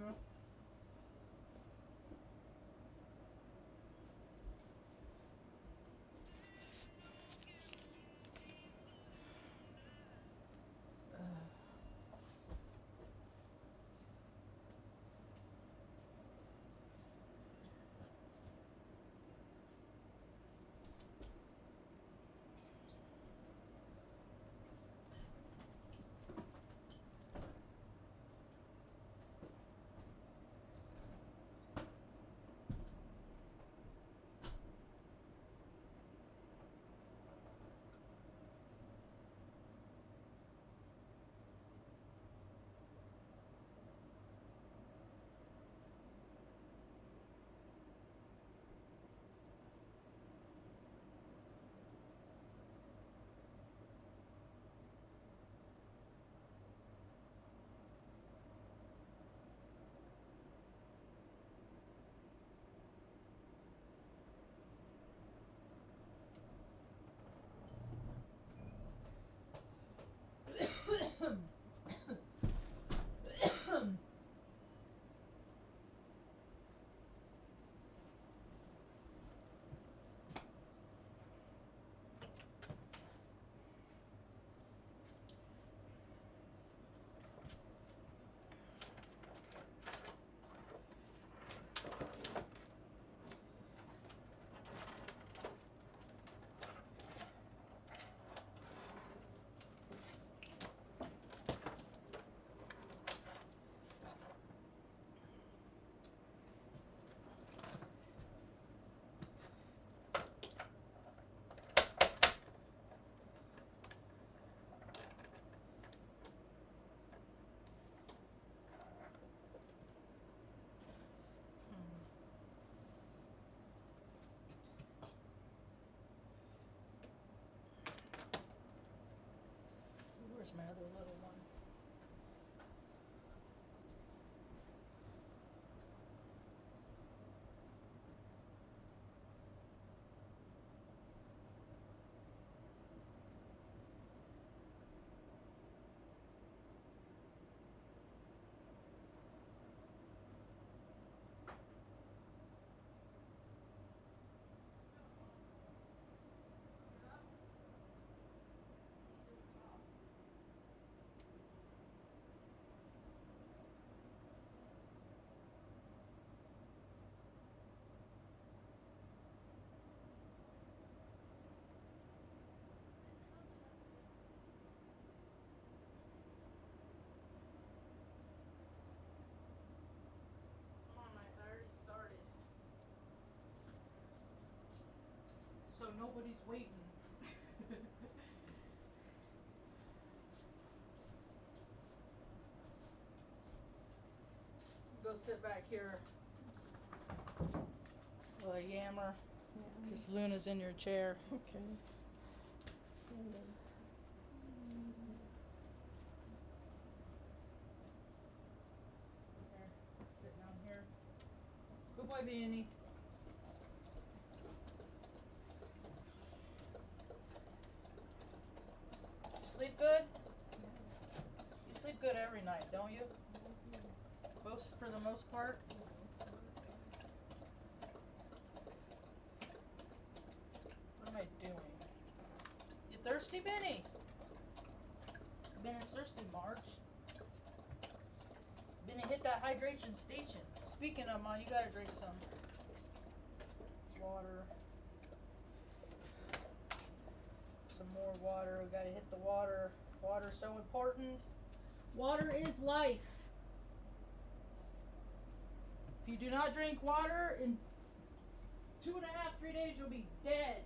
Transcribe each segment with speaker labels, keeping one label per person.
Speaker 1: go. Where's my other little one? Come on, I already started. So nobody's waiting. Go sit back here. Well, yammer.
Speaker 2: Yeah.
Speaker 1: Because Luna's in your chair.
Speaker 2: Okay. And then,
Speaker 1: Here, sit down here. Good boy, Benny. Sleep good? You sleep good every night, don't you? Most, for the most part? What am I doing? You thirsty, Benny? Benny's thirsty, Marge. Benny, hit that hydration station. Speaking of, Ma, you gotta drink some water. Some more water. We gotta hit the water. Water's so important. Water is life. If you do not drink water, in 2.5, 3 days, you'll be dead.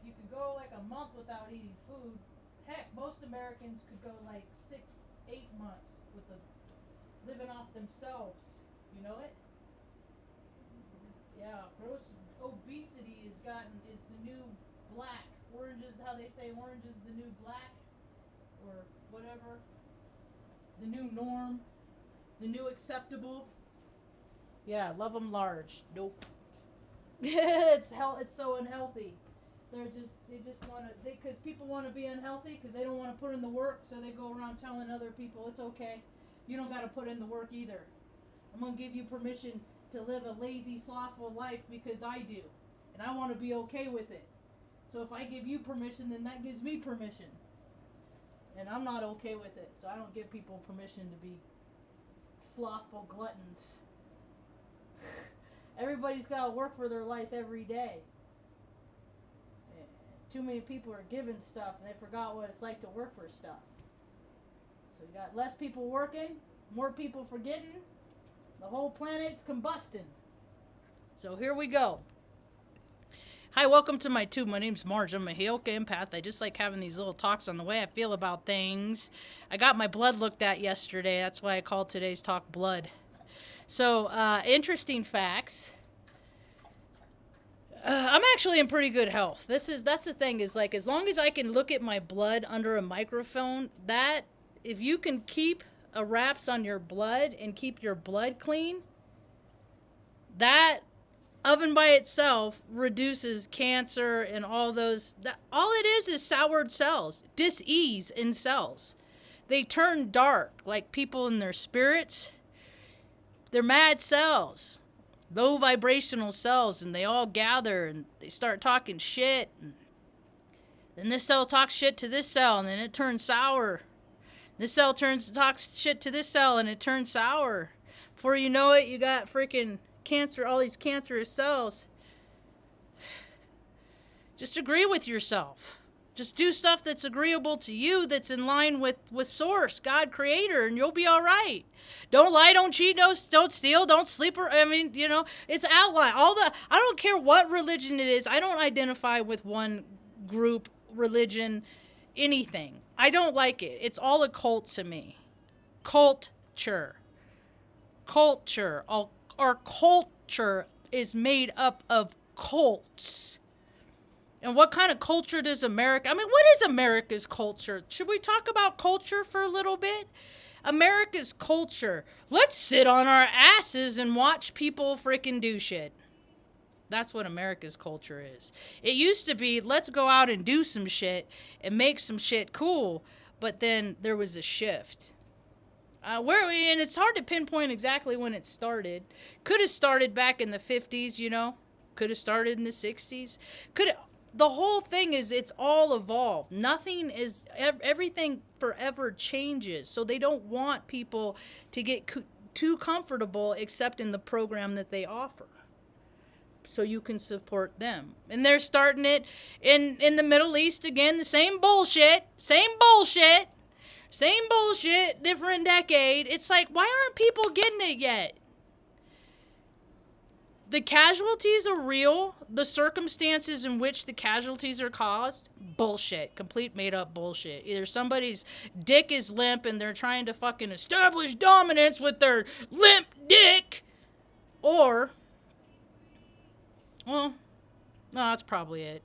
Speaker 1: You could go like a month without eating food. Heck, most Americans could go like 6, 8 months with living off themselves. You know it? Yeah, gross obesity is the new black. Orange is how they say orange is the new black, or whatever. The new norm, the new acceptable. Yeah, love them large. Nope. It's so unhealthy. They just want to, because people want to be unhealthy because they don't want to put in the work, so they go around telling other people it's okay. you don't got to put in the work either. I'm going to give you permission to live a lazy, slothful life because I do. And I want to be okay with it. So if I give you permission, then that gives me permission. And I'm not okay with it. So I don't give people permission to be slothful gluttons. Everybody's got to work for their life every day. Too many people are given stuff and they forgot what it's like to work for stuff. So you got less people working, more people forgetting. The whole planet's combusting. So here we go. Hi, welcome to my tube. My name's Marge. I'm a Heyoka empath. I just like having these little talks on the way I feel about things. I got my blood looked at yesterday. That's why I called today's talk blood. So, interesting facts. I'm actually in pretty good health. That's the thing is like, as long as I can look at my blood under a microphone, that if you can keep a wraps on your blood and keep your blood clean, that oven by itself reduces cancer and all those. All it is soured cells, dis-ease in cells. They turn dark like people in their spirits. They're mad cells. Low vibrational cells, and they all gather and they start talking shit. And then this cell talks shit to this cell, and then it turns sour. This cell talks shit to this cell, and it turns sour. Before you know it, you got freaking cancer, all these cancerous cells. Just agree with yourself. Just do stuff that's agreeable to you, that's in line with Source, God, Creator, and you'll be all right. Don't lie, don't cheat, don't steal, don't sleep. It's outlined. I don't care what religion it is. I don't identify with one group, religion, anything. I don't like it. It's all a cult to me. Culture. Our culture is made up of cults. And what kind of culture does America... what is America's culture? Should we talk about culture for a little bit? America's culture. Let's sit on our asses and watch people freaking do shit. That's what America's culture is. It used to be, let's go out and do some shit and make some shit cool. But then there was a shift. And it's hard to pinpoint exactly when it started. Could have started back in the 50s, Could have started in the 60s. The whole thing is, it's all evolved. Everything forever changes. So they don't want people to get too comfortable except in the program that they offer. So you can support them. And they're starting it in the Middle East again, the same bullshit, different decade. It's like, why aren't people getting it yet? The casualties are real. The circumstances in which the casualties are caused, bullshit. Complete made up bullshit. Either somebody's dick is limp and they're trying to fucking establish dominance with their limp dick, or, well, no, that's probably it.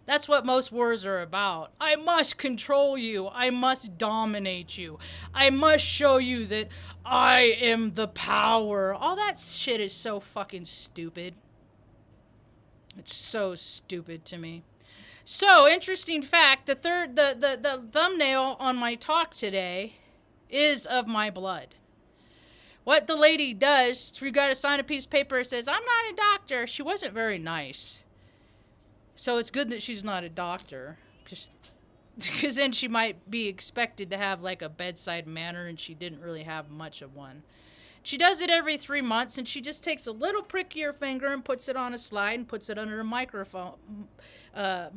Speaker 1: That's what most wars are about. I must control you. I must dominate you. I must show you that I am the power. All that shit is so fucking stupid. It's so stupid to me. So, interesting fact, the thumbnail on my talk today is of my blood. What the lady does, she got to sign a piece of paper that says, I'm not a doctor. She wasn't very nice. So it's good that she's not a doctor, because then she might be expected to have like a bedside manner, and she didn't really have much of one. She does it every 3 months, and she just takes a little prick of your finger and puts it on a slide and puts it under a microphone. I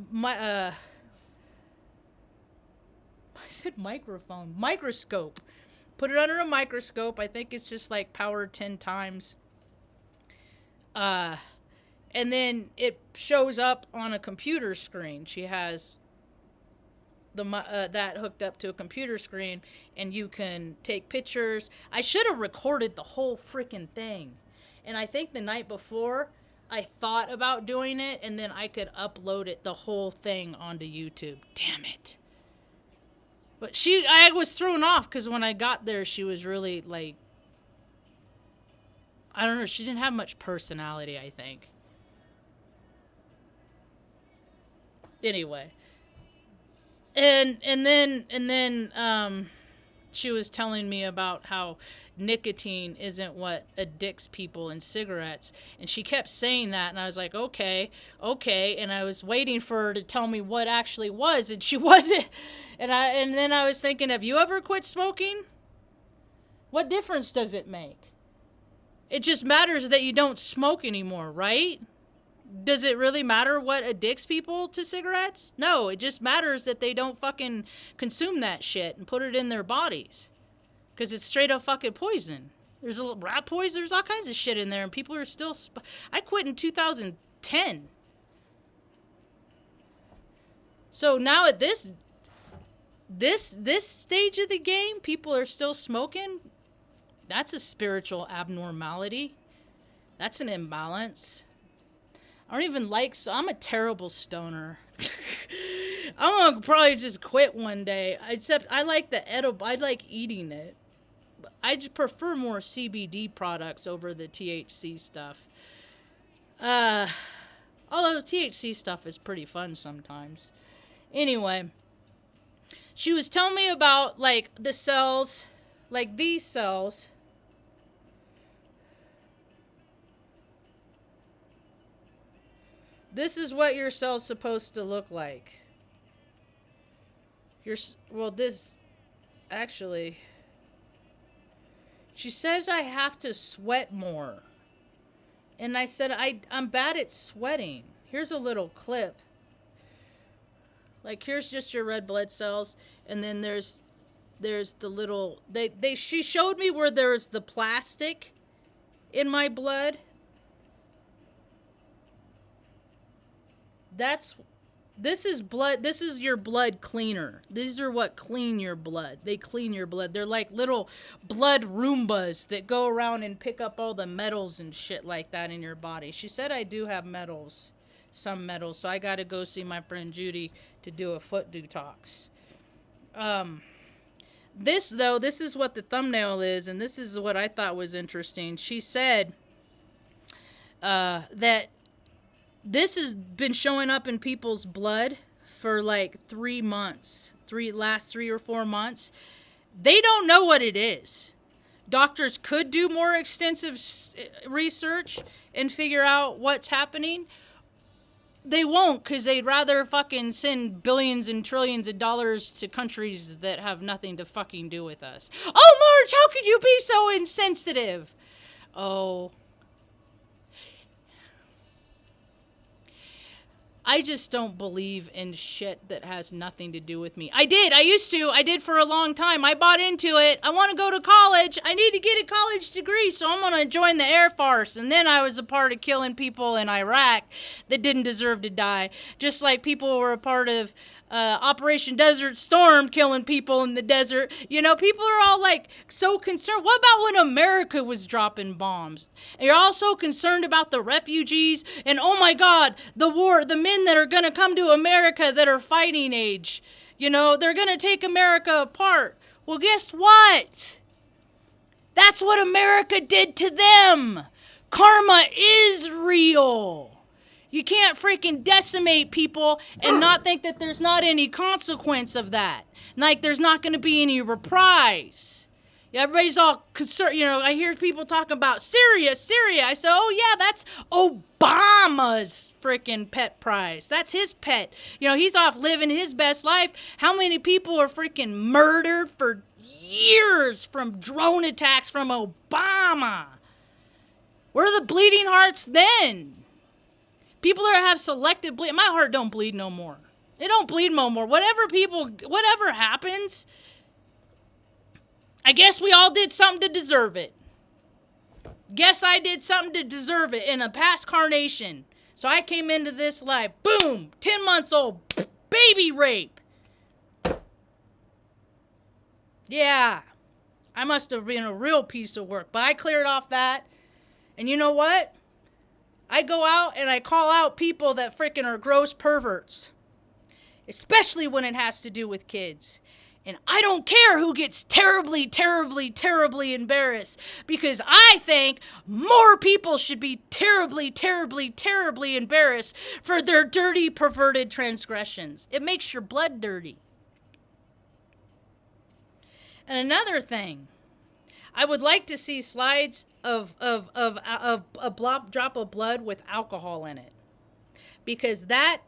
Speaker 1: said microphone. Microscope. Put it under a microscope. I think it's just like powered 10 times. And then it shows up on a computer screen. She has that hooked up to a computer screen, and you can take pictures. I should have recorded the whole freaking thing. And I think the night before, I thought about doing it, and then I could upload it, the whole thing, onto YouTube. Damn it. But I was thrown off, because when I got there, she was really, like, I don't know, she didn't have much personality, I think. Anyway, and then she was telling me about how nicotine isn't what addicts people in cigarettes. And she kept saying that, and I was like, okay. And I was waiting for her to tell me what actually was, and she wasn't. And then I was thinking, have you ever quit smoking? What difference does it make? It just matters that you don't smoke anymore, right? Does it really matter what addicts people to cigarettes? No, it just matters that they don't fucking consume that shit and put it in their bodies. Because it's straight up fucking poison. There's a rat poison, there's all kinds of shit in there, and people are still... I quit in 2010. So now at this stage of the game, people are still smoking. That's a spiritual abnormality. That's an imbalance. I don't even like... So I'm a terrible stoner. I'm gonna probably just quit one day. Except I like the edible. I like eating it. I just prefer more CBD products over the THC stuff. Although THC stuff is pretty fun sometimes. Anyway, she was telling me about, like, the cells, like these cells. This is what your cell's supposed to look like. This, actually, she says I have to sweat more. And I said, I'm bad at sweating. Here's a little clip. Like, here's just your red blood cells. And then there's the little, she showed me where there's the plastic in my blood. This is blood. This is your blood cleaner. These are what clean your blood. They clean your blood. They're like little blood Roombas that go around and pick up all the metals and shit like that in your body. She said I do have metals, some metals, so I got to go see my friend Judy to do a foot detox. This is what the thumbnail is, and this is what I thought was interesting. She said that this has been showing up in people's blood for like 3 months, last 3 or 4 months. They don't know what it is. Doctors could do more extensive research and figure out what's happening. They won't, because they'd rather fucking send billions and trillions of dollars to countries that have nothing to fucking do with us. Oh, Marge, how could you be so insensitive? Oh, I just don't believe in shit that has nothing to do with me. I did for a long time. I bought into it. I want to go to college. I need to get a college degree, so I'm going to join the Air Force. And then I was a part of killing people in Iraq that didn't deserve to die. Just like people were a part of Operation Desert Storm, killing people in the desert. You know, people are all like so concerned. What about when America was dropping bombs? And you're all so concerned about the refugees and, oh my God, the war, the men that are going to come to America that are fighting age. You know, they're going to take America apart. Well, guess what? That's what America did to them. Karma is real. You can't freaking decimate people and not think that there's not any consequence of that. Like there's not going to be any reprise. Everybody's all concerned. You know, I hear people talking about Syria. I say, oh yeah, that's Obama's freaking pet prize. That's his pet. You know, he's off living his best life. How many people are freaking murdered for years from drone attacks from Obama? Where are the bleeding hearts then? People that have selective bleed. My heart don't bleed no more. It don't bleed no more. Whatever happens, I guess we all did something to deserve it. Guess I did something to deserve it in a past carnation. So I came into this life, boom, 10 months old, baby rape. Yeah, I must have been a real piece of work, but I cleared off that. And you know what? I go out and I call out people that freaking are gross perverts. Especially when it has to do with kids. And I don't care who gets terribly, terribly, terribly embarrassed. Because I think more people should be terribly, terribly, terribly embarrassed for their dirty, perverted transgressions. It makes your blood dirty.
Speaker 3: And another thing, I would like to see slides of a drop of blood with alcohol in it. Because that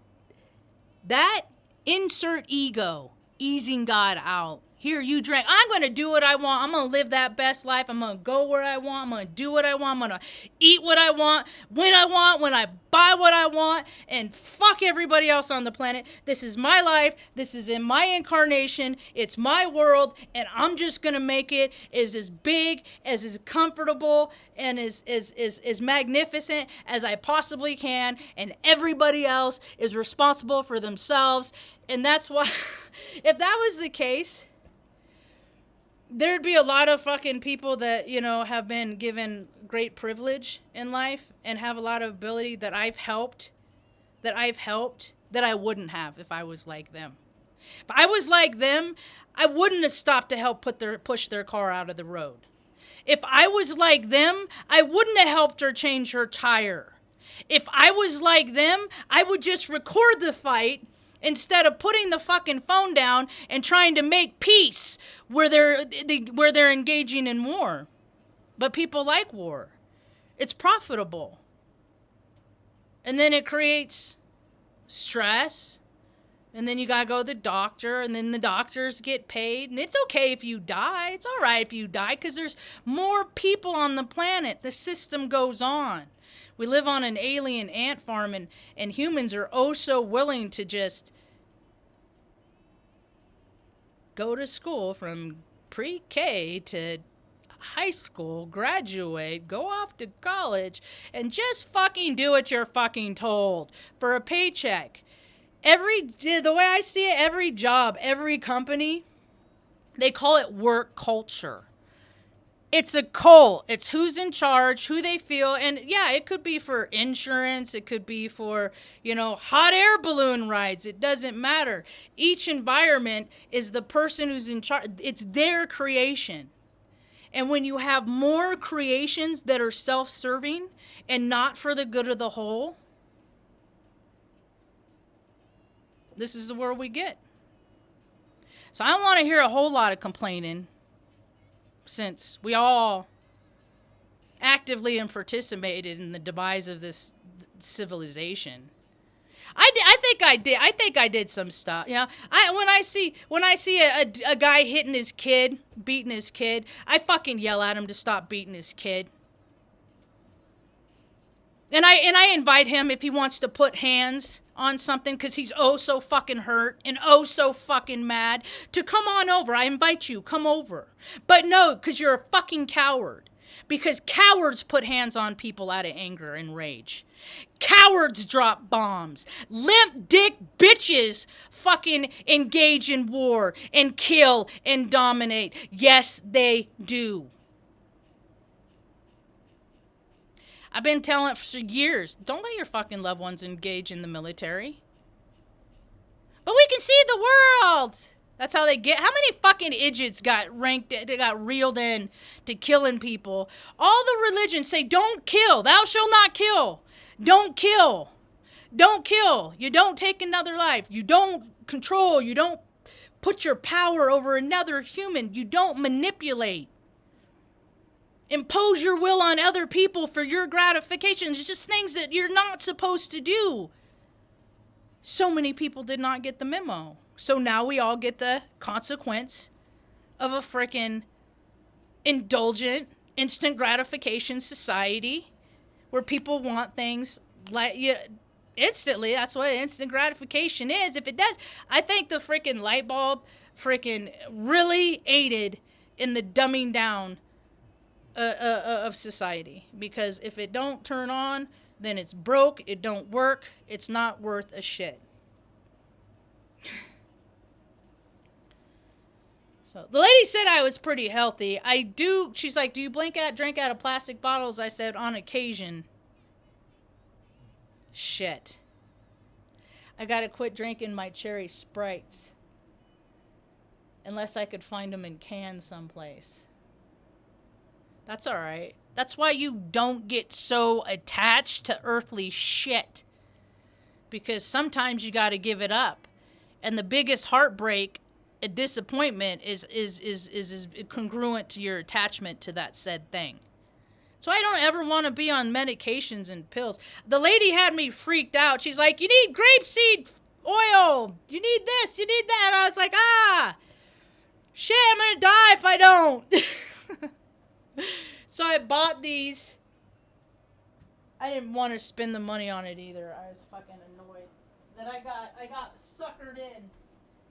Speaker 3: insert ego, easing God out. Here, you drink. I'm going to do what I want. I'm going to live that best life. I'm going to go where I want. I'm going to do what I want. I'm going to eat what I want, when I buy what I want, and fuck everybody else on the planet. This is my life. This is in my incarnation. It's my world, and I'm just going to make it as big, as comfortable, and as magnificent as I possibly can, and everybody else is responsible for themselves. And that's why, if that was the case, there'd be a lot of fucking people that, you know, have been given great privilege in life and have a lot of ability that I've helped that I wouldn't have if I was like them. If I was like them, I wouldn't have stopped to help push their car out of the road. If I was like them, I wouldn't have helped her change her tire. If I was like them, I would just record the fight instead of putting the fucking phone down and trying to make peace where they're engaging in war. But people like war. It's profitable. And then it creates stress. And then you gotta go to the doctor, and then the doctors get paid. And it's okay if you die. It's all right if you die, because there's more people on the planet. The system goes on. We live on an alien ant farm, and humans are oh so willing to just go to school from pre-K to high school, graduate, go off to college, and just fucking do what you're fucking told for a paycheck. The way I see it, every job, every company, they call it work culture. It's a cult. It's who's in charge, who they feel. And yeah, it could be for insurance. It could be for, hot air balloon rides. It doesn't matter. Each environment is the person who's in charge. It's their creation. And when you have more creations that are self-serving and not for the good of the whole, this is the world we get. So I don't want to hear a whole lot of complaining, since we all actively and participated in the demise of this civilization. I think I did some stuff. When I see a guy hitting his kid, beating his kid, I fucking yell at him to stop beating his kid. And I invite him, if he wants to put hands on something because he's oh so fucking hurt and oh so fucking mad, to come on over. I invite you, come over. But no, because you're a fucking coward. Because cowards put hands on people out of anger and rage. Cowards drop bombs. Limp dick bitches fucking engage in war and kill and dominate. Yes, they do. I've been telling it for years. Don't let your fucking loved ones engage in the military. But we can see the world. That's how they get. How many fucking idiots got reeled in to killing people? All the religions say, don't kill. Thou shalt not kill. Don't kill. Don't kill. You don't take another life. You don't control. You don't put your power over another human. You don't manipulate. Impose your will on other people for your gratification. It's just things that you're not supposed to do. So many people did not get the memo. So now we all get the consequence of a frickin' indulgent, instant gratification society where people want things like instantly. That's what instant gratification is. If it does, I think the frickin' light bulb frickin' really aided in the dumbing down of society, because if it don't turn on, then it's broke, it don't work, it's not worth a shit. So the lady said I was pretty healthy. I do. She's like, do you drink out of plastic bottles? I said, on occasion. Shit. I gotta quit drinking my cherry Sprites, unless I could find them in cans someplace. That's all right. That's why you don't get so attached to earthly shit. Because sometimes you got to give it up. And the biggest heartbreak a disappointment is congruent to your attachment to that said thing. So I don't ever want to be on medications and pills. The lady had me freaked out. She's like, you need grapeseed oil. You need this. You need that. And I was like, shit, I'm going to die if I don't. So I bought these. I didn't want to spend the money on it either. I was fucking annoyed that I got suckered in.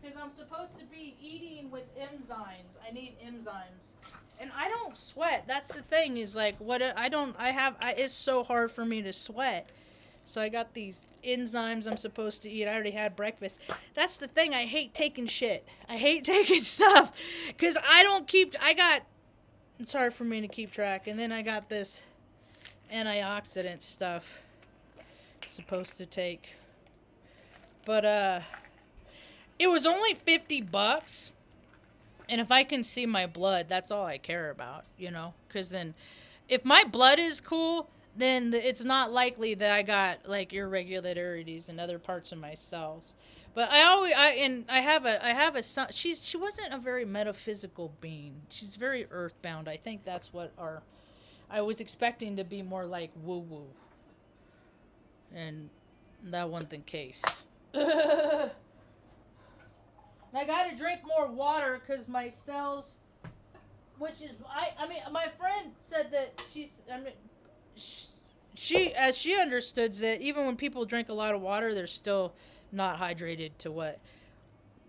Speaker 3: Because I'm supposed to be eating with enzymes. I need enzymes. And I don't sweat. That's the thing is like, it's so hard for me to sweat. So I got these enzymes I'm supposed to eat. I already had breakfast. That's the thing. I hate taking shit. I hate taking stuff. Because it's hard for me to keep track. And then I got this antioxidant stuff I'm supposed to take. But, it was only $50. And if I can see my blood, that's all I care about, you know? Because then, if my blood is cool, then it's not likely that I got, like, irregularities in other parts of my cells. But I have a son. She wasn't a very metaphysical being. She's very earthbound. I think that's what I was expecting to be more like woo-woo. And that wasn't the case. I gotta drink more water because my cells, which is, I mean, my friend said that she understood that even when people drink a lot of water, they're still not hydrated to what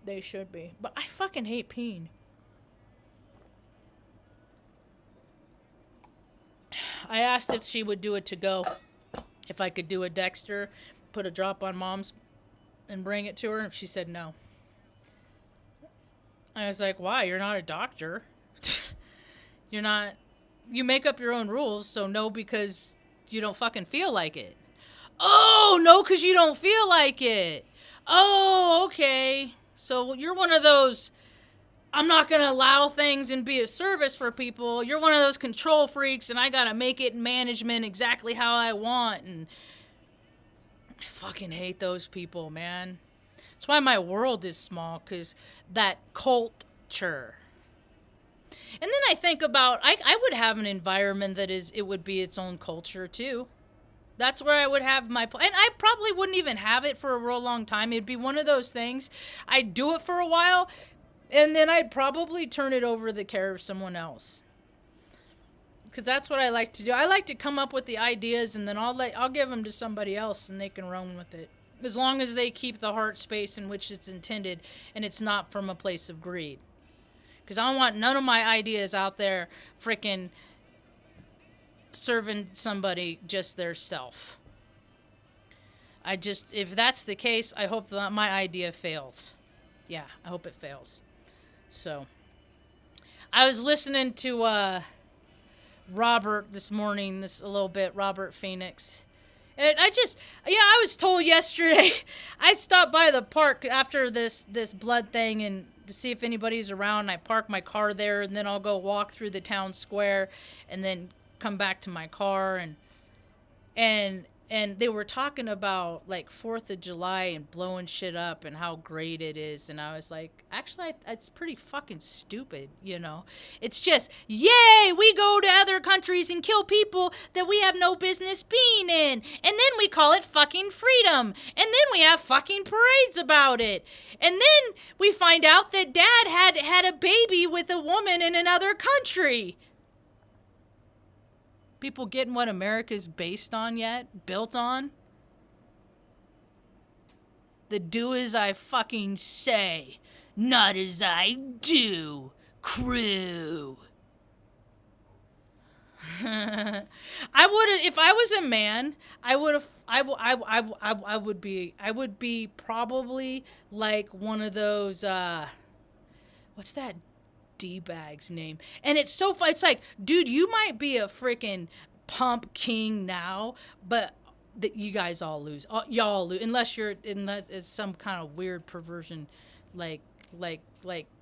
Speaker 3: they should be. But I fucking hate peeing. I asked if she would do it to go, if I could do a Dexter, put a drop on Mom's and bring it to her, and she said no. I was like, why? You're not a doctor. You make up your own rules, so no because you don't fucking feel like it. Oh, no because you don't feel like it. Oh, okay. So you're one of those, I'm not going to allow things and be a service for people. You're one of those control freaks, and I got to make it management exactly how I want. And I fucking hate those people, man. That's why my world is small, because that culture. And then I think about, I would have an environment that it would be its own culture, too. That's where I would have and I probably wouldn't even have it for a real long time. It'd be one of those things. I'd do it for a while, and then I'd probably turn it over to the care of someone else. Because that's what I like to do. I like to come up with the ideas, and then I'll give them to somebody else, and they can run with it. As long as they keep the heart space in which it's intended, and it's not from a place of greed. Because I don't want none of my ideas out there frickin' serving somebody just their self. If that's the case, I hope that my idea fails. Yeah, I hope it fails. So, I was listening to Robert this morning, a little bit, Robert Phoenix. And I was told yesterday, I stopped by the park after this blood thing and to see if anybody's around. I park my car there, and then I'll go walk through the town square and then come back to my car. And they were talking about, like, 4th of July and blowing shit up and how great it is. And I was like, actually, it's pretty fucking stupid, you know? It's just, yay, we go to other countries and kill people that we have no business being in. And then we call it fucking freedom. And then we have fucking parades about it. And then we find out that Dad had a baby with a woman in another country. People getting what America's built on? The do as I fucking say, not as I do, crew. I would, if I was a man, I would be probably like one of those, what's that D-bag's name? And it's so fun. It's like, dude, you might be a freaking pump king now, but you guys all lose. Y'all lose unless it's some kind of weird perversion, like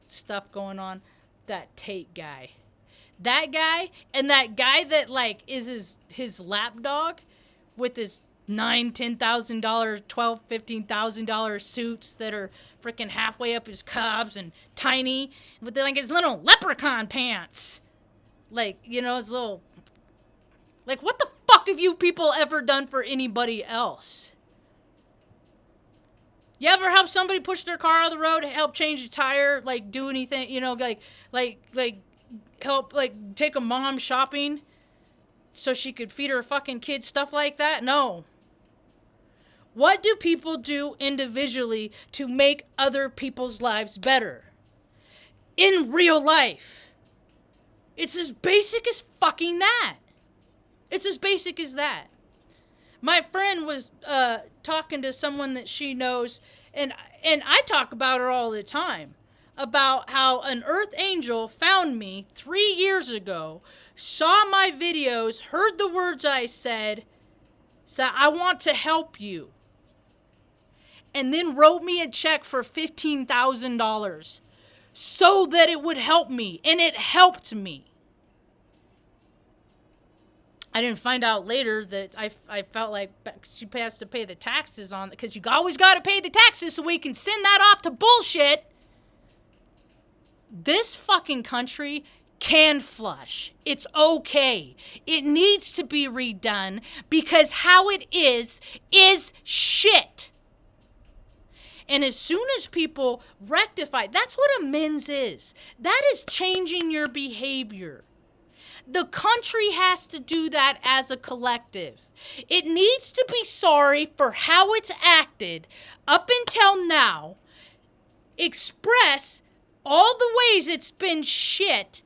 Speaker 3: stuff going on. That Tate guy, that guy, and that guy that like is his lap dog with his $10,000, $15,000 suits that are freaking halfway up his calves and tiny, with like his little leprechaun pants. Like, you know, his little, like, what the fuck have you people ever done for anybody else? You ever help somebody push their car out of the road, help change a tire, like do anything, you know, like help, like take a mom shopping so she could feed her fucking kids, stuff like that? No. What do people do individually to make other people's lives better? In real life. It's as basic as fucking that. It's as basic as that. My friend was talking to someone that she knows, and I talk about her all the time, about how an earth angel found me 3 years ago, saw my videos, heard the words I said, I want to help you, and then wrote me a check for $15,000 so that it would help me, and it helped me. I didn't find out later that I felt like she has to pay the taxes on it, because you always got to pay the taxes so we can send that off to bullshit. This fucking country can flush. It's okay. It needs to be redone because how it is shit. And as soon as people rectify, that's what amends is. That is changing your behavior. The country has to do that as a collective. It needs to be sorry for how it's acted up until now, express all the ways it's been shit,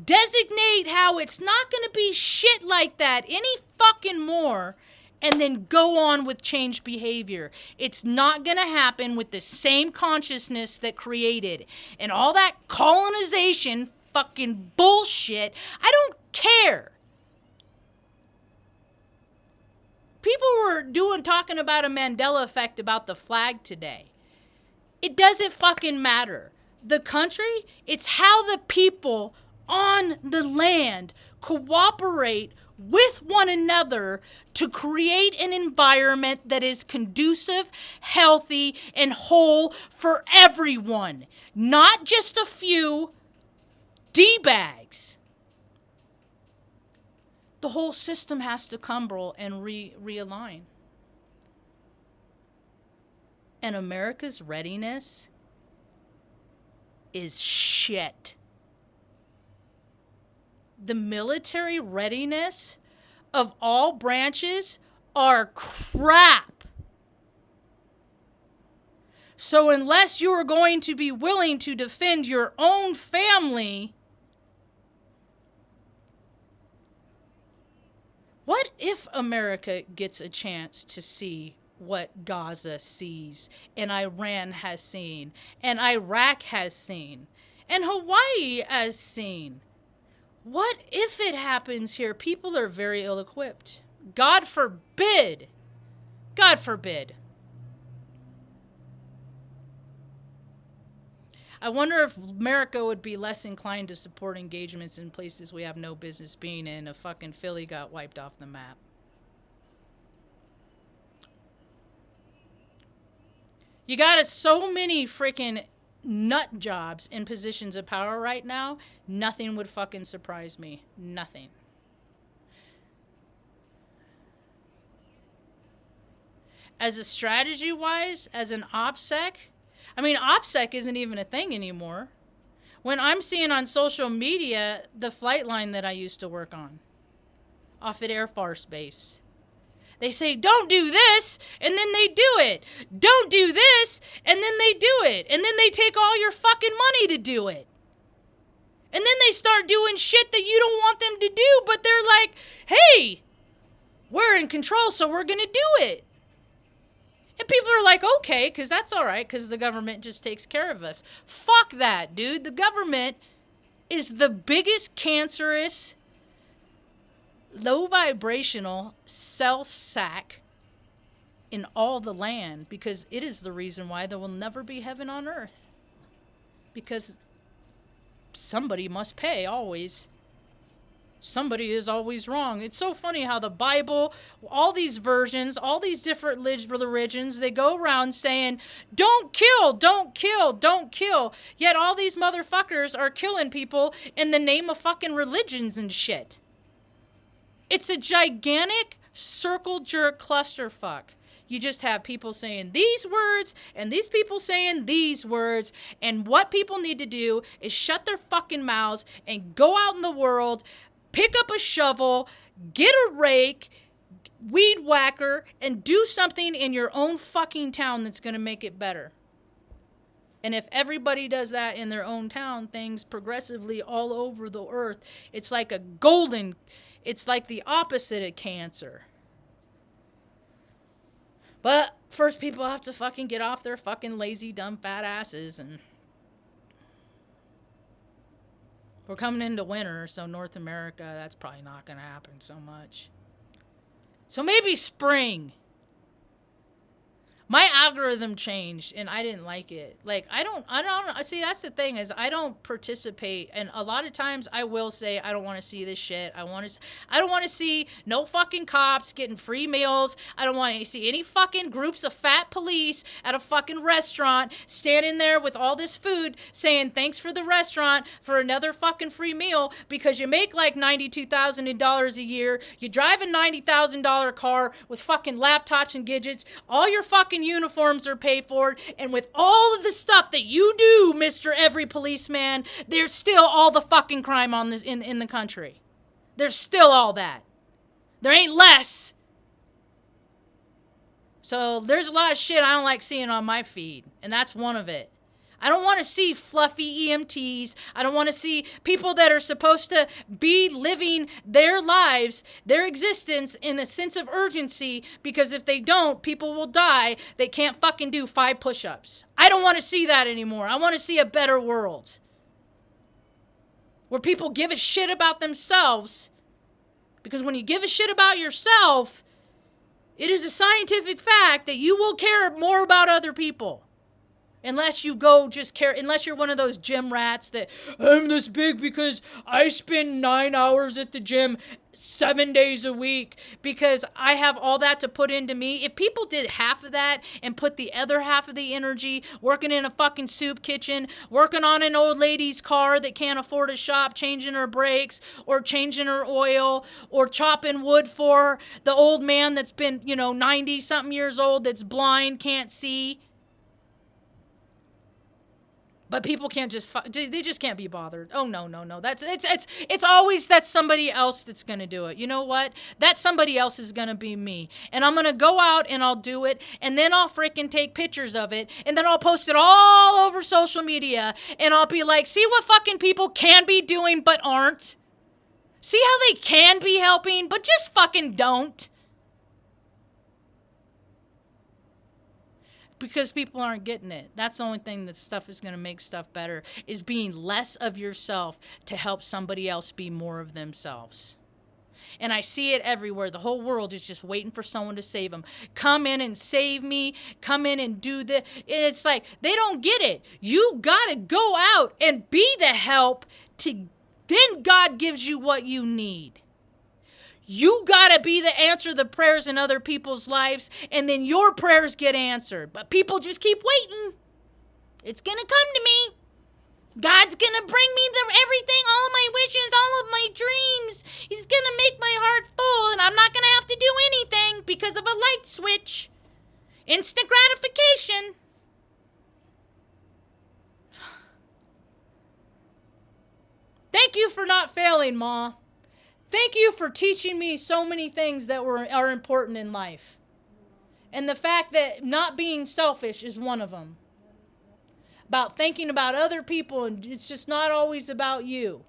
Speaker 3: designate how it's not going to be shit like that any fucking more, and then go on with change behavior. It's not going to happen with the same consciousness that created. And all that colonization fucking bullshit, I don't care. People were talking about a Mandela effect about the flag today. It doesn't fucking matter. The country, it's how the people on the land cooperate with one another to create an environment that is conducive, healthy, and whole for everyone. Not just a few D-bags. The whole system has to crumble and realign. And America's readiness is shit. The military readiness of all branches are crap. So unless you are going to be willing to defend your own family, what if America gets a chance to see what Gaza sees, and Iran has seen, and Iraq has seen, and Hawaii has seen? What if it happens here? People are very ill-equipped. God forbid. God forbid. I wonder if America would be less inclined to support engagements in places we have no business being in if fucking Philly got wiped off the map. You got so many freaking nut jobs in positions of power right now, nothing would fucking surprise me. Nothing. As a strategy-wise, as an OPSEC, I mean, OPSEC isn't even a thing anymore. When I'm seeing on social media the flight line that I used to work on, off at Air Force Base, they say, don't do this, and then they do it. Don't do this, and then they do it. And then they take all your fucking money to do it. And then they start doing shit that you don't want them to do, but they're like, hey, we're in control, so we're going to do it. And people are like, okay, because that's all right, because the government just takes care of us. Fuck that, dude. The government is the biggest cancerous, low vibrational cell sack in all the land, because it is the reason why there will never be heaven on earth. Because somebody must pay always. somebody is always wrong. It's so funny how the Bible, all these versions, all these different religions, they go around saying, don't kill, don't kill, don't kill. Yet all these motherfuckers are killing people in the name of fucking religions and shit. It's a gigantic circle jerk clusterfuck. You just have people saying these words and these people saying these words. And what people need to do is shut their fucking mouths and go out in the world, pick up a shovel, get a rake, weed whacker, and do something in your own fucking town that's going to make it better. And if everybody does that in their own town, things progressively all over the earth, it's like it's like the opposite of cancer. But first people have to fucking get off their fucking lazy, dumb, fat asses. And we're coming into winter, so North America, that's probably not going to happen so much. So maybe spring. My algorithm changed and I didn't like it. Like, I don't, see, that's the thing is I don't participate. And a lot of times I will say, I don't want to see this shit. I don't want to see no fucking cops getting free meals. I don't want to see any fucking groups of fat police at a fucking restaurant standing there with all this food saying, thanks for the restaurant for another fucking free meal because you make like $92,000 a year. You drive a $90,000 car with fucking laptops and gadgets. All your fucking uniforms are paid for, and with all of the stuff that you do, Mr. Every Policeman, there's still all the fucking crime on this in the country. There's still all that. There ain't less. So there's a lot of shit I don't like seeing on my feed, and that's one of it. I don't want to see fluffy EMTs. I don't want to see people that are supposed to be living their lives, their existence in a sense of urgency, because if they don't, people will die. They can't fucking do 5 push-ups. I don't want to see that anymore. I want to see a better world where people give a shit about themselves, because when you give a shit about yourself, it is a scientific fact that you will care more about other people. Unless you go just care, unless you're one of those gym rats that, I'm this big because I spend 9 hours at the gym 7 days a week because I have all that to put into me. If people did half of that and put the other half of the energy working in a fucking soup kitchen, working on an old lady's car that can't afford a shop, changing her brakes or changing her oil or chopping wood for the old man that's been, 90 something years old, that's blind, can't see. But people can't they just can't be bothered. Oh, no. It's always that somebody else that's going to do it. You know what? That somebody else is going to be me. And I'm going to go out and I'll do it. And then I'll freaking take pictures of it. And then I'll post it all over social media. And I'll be like, see what fucking people can be doing but aren't? See how they can be helping but just fucking don't? Because people aren't getting it. That's the only thing that stuff is going to make stuff better, is being less of yourself to help somebody else be more of themselves. And I see it everywhere. The whole world is just waiting for someone to save them. Come in and save me. Come in and do this. And it's like, they don't get it. You got to go out and be the help then God gives you what you need. You gotta be the answer to the prayers in other people's lives, and then your prayers get answered. But people just keep waiting. It's gonna come to me. God's gonna bring me everything, all my wishes, all of my dreams. He's gonna make my heart full, and I'm not gonna have to do anything because of a light switch. Instant gratification. Thank you for not failing, Ma. Thank you for teaching me so many things that are important in life. And the fact that not being selfish is one of them. About thinking about other people, and it's just not always about you.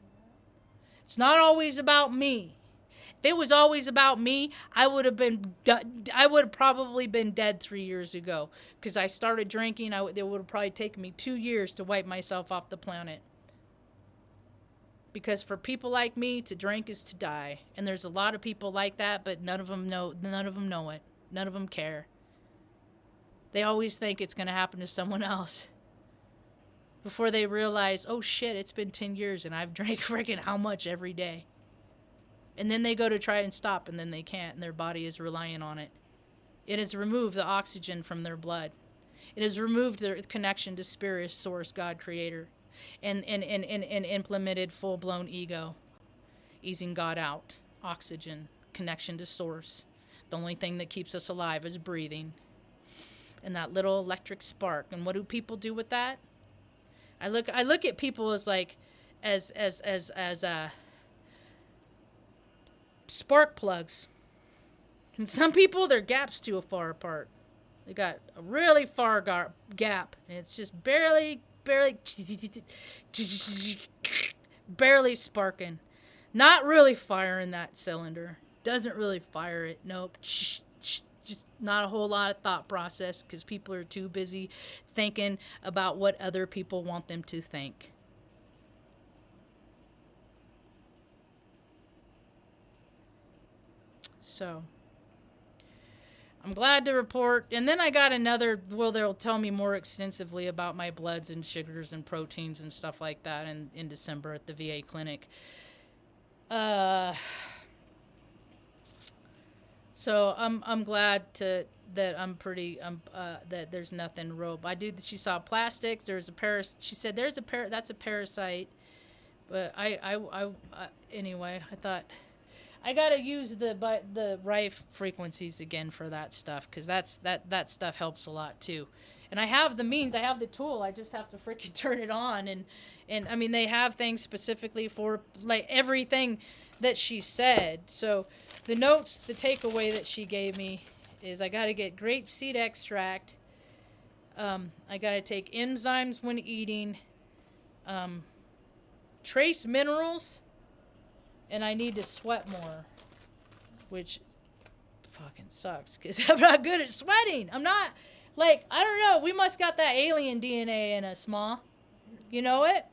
Speaker 3: It's not always about me. If it was always about me, I would have probably been dead 3 years ago. Because I started drinking, it would have probably taken me 2 years to wipe myself off the planet. Because for people like me, to drink is to die. And there's a lot of people like that, but none of them know it. None of them care. They always think it's going to happen to someone else. Before they realize, oh shit, it's been 10 years and I've drank freaking how much every day. And then they go to try and stop, and then they can't, and their body is relying on it. It has removed the oxygen from their blood. It has removed their connection to spirit, source, God, creator, and implemented full-blown ego, easing God out, oxygen, connection to source. The only thing that keeps us alive is breathing. And that little electric spark. And what do people do with that? I look at people as like, as spark plugs. And some people, their gap's too far apart. They got a really far gap, and it's just barely sparking. Not really firing that cylinder. Doesn't really fire it. Nope. Just not a whole lot of thought process because people are too busy thinking about what other people want them to think. So, I'm glad to report. And then I got another, well, they'll tell me more extensively about my bloods and sugars and proteins and stuff like that in December at the VA clinic. So I'm glad that that there's nothing real. She saw plastics. There's a she said that's a parasite. But anyway, I thought I gotta use the Rife frequencies again for that stuff, because that stuff helps a lot too. And I have the means, I have the tool. I just have to freaking turn it on. And I mean, they have things specifically for like everything that she said. So the notes, the takeaway that she gave me is I got to get grapeseed extract. I got to take enzymes when eating. Trace minerals. And I need to sweat more, which fucking sucks because I'm not good at sweating. I'm not, like, I don't know. We must got that alien DNA in us, Ma. You know it?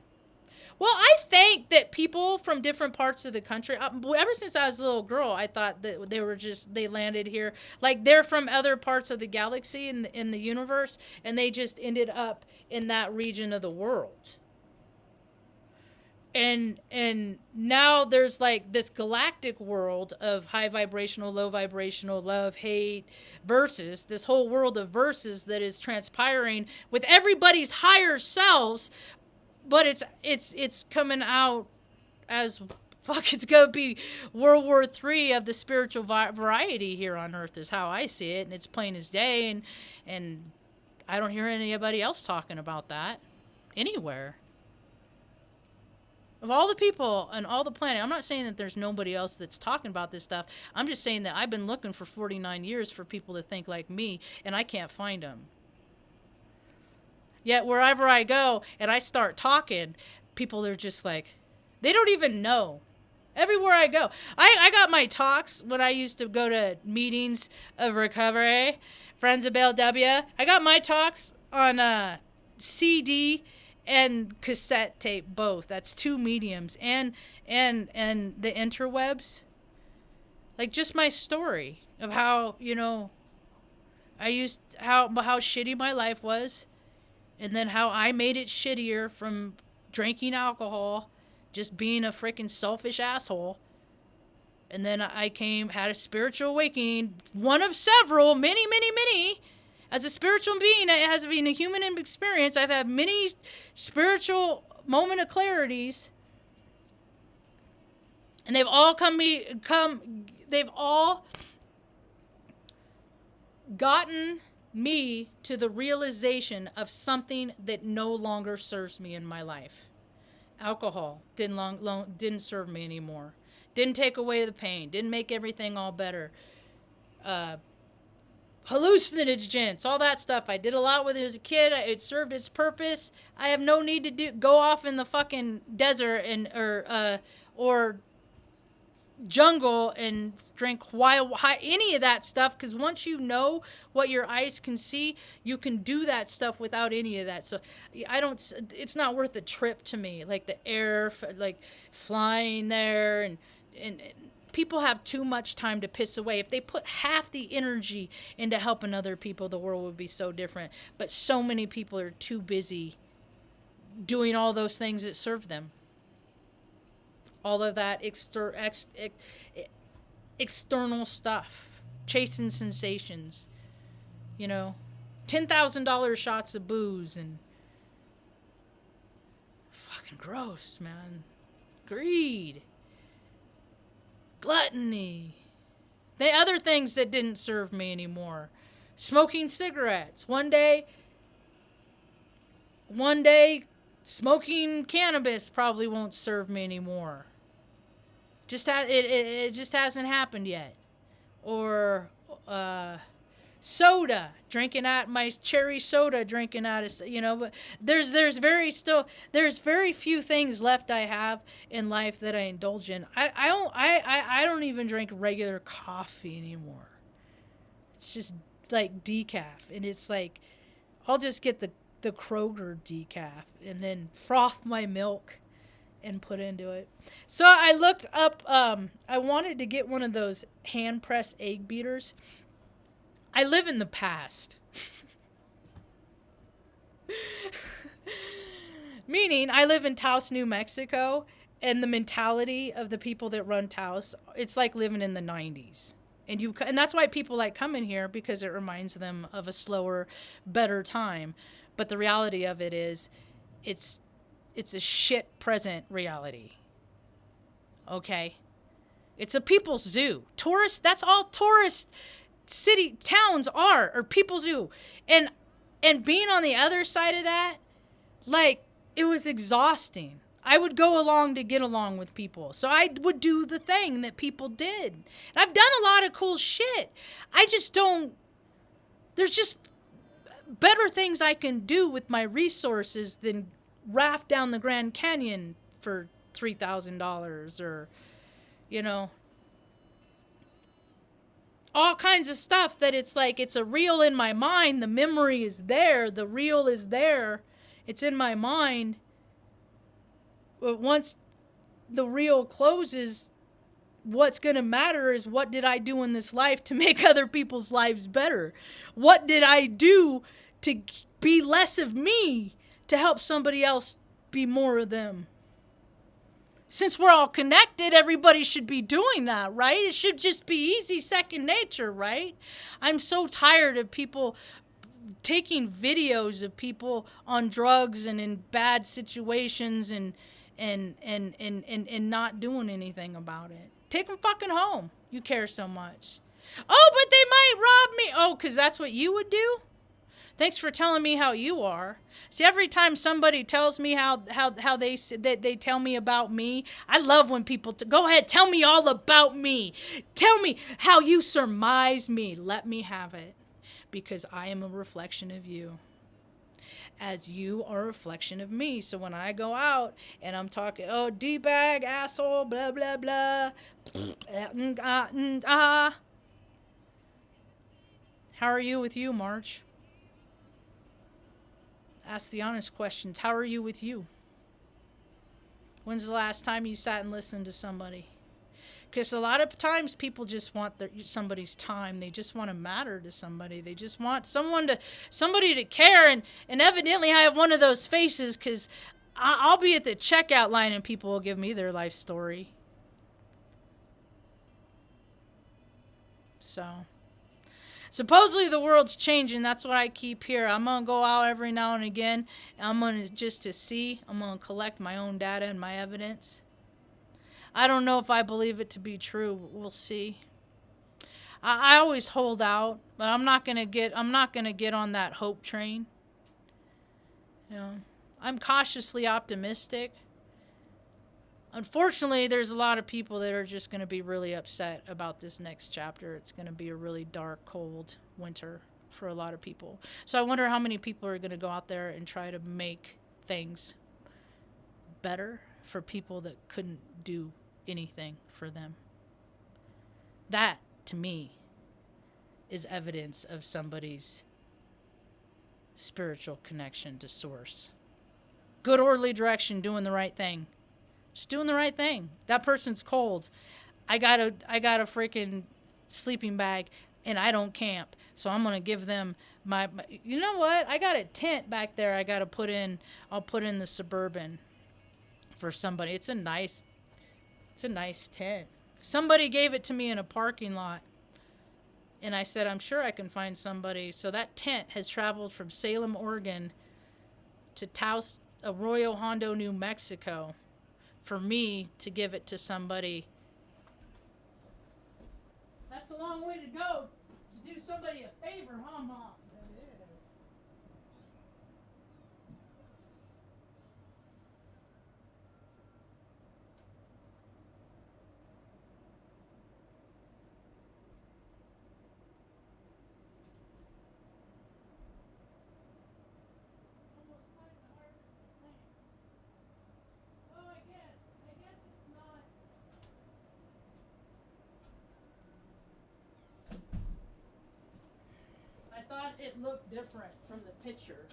Speaker 3: Well, I think that people from different parts of the country, ever since I was a little girl, I thought that they landed here. Like, they're from other parts of the galaxy in the universe, and they just ended up in that region of the world. And now there's like this galactic world of high vibrational, low vibrational, love, hate, verses, this whole world of verses that is transpiring with everybody's higher selves, but it's coming out as fuck. It's gonna be World War III of the spiritual variety here on Earth is how I see it, and it's plain as day, and I don't hear anybody else talking about that anywhere. Of all the people on all the planet, I'm not saying that there's nobody else that's talking about this stuff. I'm just saying that I've been looking for 49 years for people to think like me, and I can't find them. Yet wherever I go and I start talking, people are just like, they don't even know. Everywhere I go. I got my talks when I used to go to meetings of recovery, Friends of LW. I got my talks on CD and cassette tape, both. That's 2 mediums, and the interwebs. Like, just my story of how, you know, how shitty my life was, and then how I made it shittier from drinking alcohol, just being a freaking selfish asshole. And then I had a spiritual awakening, one of several, many. As a spiritual being, it has been a human experience. I've had many spiritual moment of clarities, and they've all they've all gotten me to the realization of something that no longer serves me in my life. Alcohol didn't serve me anymore. Didn't take away the pain. Didn't make everything all better. Hallucinogens, all that stuff. I did a lot with it as a kid. It served its purpose. I have no need to go off in the fucking desert or jungle and drink any of that stuff, because once you know what your eyes can see, you can do that stuff without any of that. So it's not worth the trip to me, like the air, like flying there, and people have too much time to piss away. If they put half the energy into helping other people, the world would be so different. But so many people are too busy doing all those things that serve them. all of that external stuff, chasing sensations, you know, $10,000 shots of booze and fucking gross, man. Greed, gluttony, the other things that didn't serve me anymore. Smoking cigarettes. One day, smoking cannabis probably won't serve me anymore. It just hasn't happened yet. Or soda, drinking out my cherry soda, drinking out of, you know. But there's very few things left I have in life that I indulge in. I don't even drink regular coffee anymore. It's just like decaf, and it's like I'll just get the Kroger decaf and then froth my milk and put into it. So I looked up, I wanted to get one of those hand press egg beaters. I live in the past. Meaning I live in Taos, New Mexico, and the mentality of the people that run Taos, it's like living in the 90s. And that's why people like coming here, because it reminds them of a slower, better time. But the reality of it is, it's a shit present reality. Okay? It's a people's zoo. Tourists, that's all tourist towns are, or people's zoo. And being on the other side of that, like, it was exhausting. I would go along to get along with people. So I would do the thing that people did. And I've done a lot of cool shit. I just don't, there's just better things I can do with my resources than raft down the Grand Canyon for $3,000 or, you know, all kinds of stuff that it's like, it's a reel in my mind. The memory is there. The reel is there. It's in my mind. But once the reel closes, what's going to matter is, what did I do in this life to make other people's lives better? What did I do to be less of me to help somebody else be more of them? Since we're all connected, everybody should be doing that, right? It should just be easy, second nature, right? I'm so tired of people taking videos of people on drugs and in bad situations and not doing anything about it. Take them fucking home. You care so much. Oh, but they might rob me. Oh, because that's what you would do? Thanks for telling me how you are. See, every time somebody tells me how they tell me about me, I love when people go ahead, tell me all about me. Tell me how you surmise me. Let me have it, because I am a reflection of you, as you are a reflection of me. So when I go out and I'm talking, oh, D-bag, asshole, blah, blah, blah, how are you with you, Marge? Ask the honest questions. How are you with you? When's the last time you sat and listened to somebody? Because a lot of times people just want somebody's time. They just want to matter to somebody. They just want somebody to care. And evidently I have one of those faces, because I'll be at the checkout line and people will give me their life story. So, supposedly the world's changing. That's what I keep here. I'm going to go out every now and again. I'm going to collect my own data and my evidence. I don't know if I believe it to be true. We'll see. I always hold out, but I'm not gonna get on that hope train. You know, I'm cautiously optimistic. Unfortunately, there's a lot of people that are just gonna be really upset about this next chapter. It's gonna be a really dark, cold winter for a lot of people. So I wonder how many people are gonna go out there and try to make things better for people that couldn't do anything for them. That, to me, is evidence of somebody's spiritual connection to source. Good orderly direction, doing the right thing. Just doing the right thing. That person's cold. I got a freaking sleeping bag and I don't camp. So I'm going to give them my, you know what? I got a tent back there I got to put in. I'll put in the Suburban for somebody. It's a nice It's a nice tent. Somebody gave it to me in a parking lot. And I said, I'm sure I can find somebody. So that tent has traveled from Salem, Oregon to Taos, Arroyo Hondo, New Mexico for me to give it to somebody. That's a long way to go to do somebody a favor, huh, Mom? I thought it looked different from the picture,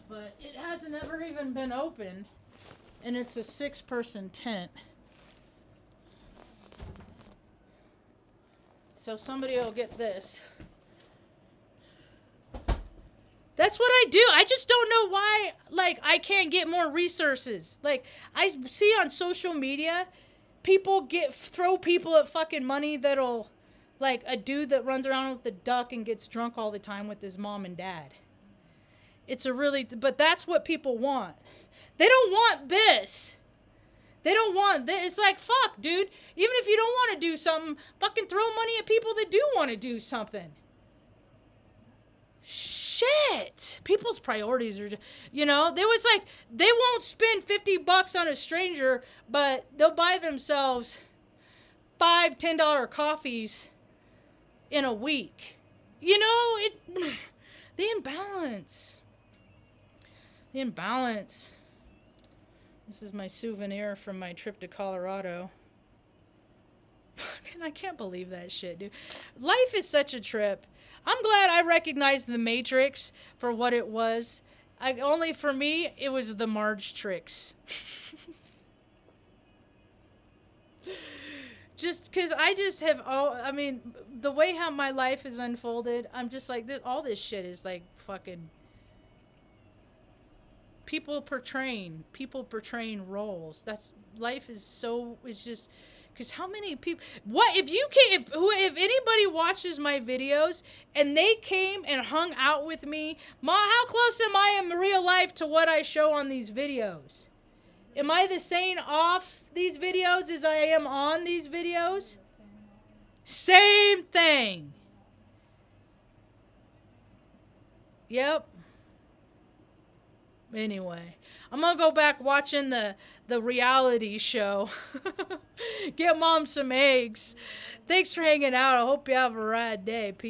Speaker 3: but it hasn't ever even been opened, and it's a 6-person tent. So somebody will get this. That's what I do. I just don't know why, like, I can't get more resources. Like, I see on social media, people throw people at fucking money that'll, like, a dude that runs around with a duck and gets drunk all the time with his mom and dad. But that's what people want. They don't want this. They don't want this. It's like, fuck, dude. Even if you don't want to do something, fucking throw money at people that do want to do something. Shit. People's priorities are, they won't spend $50 on a stranger, but they'll buy themselves $5, $10 coffees in a week. The imbalance. The imbalance. This is my souvenir from my trip to Colorado. I can't believe that shit, dude. Life is such a trip. I'm glad I recognized the Matrix for what it was. For me, it was the Marge tricks. Just because the way how my life is unfolded, I'm just like, all this shit is like fucking people portraying roles. Life is just, because how many people, if anybody watches my videos and they came and hung out with me, how close am I in real life to what I show on these videos? Am I the same off these videos as I am on these videos? Same thing. Yep. Anyway, I'm gonna go back watching the reality show. Get Mom some eggs. Thanks for hanging out. I hope you have a rad day. Peace.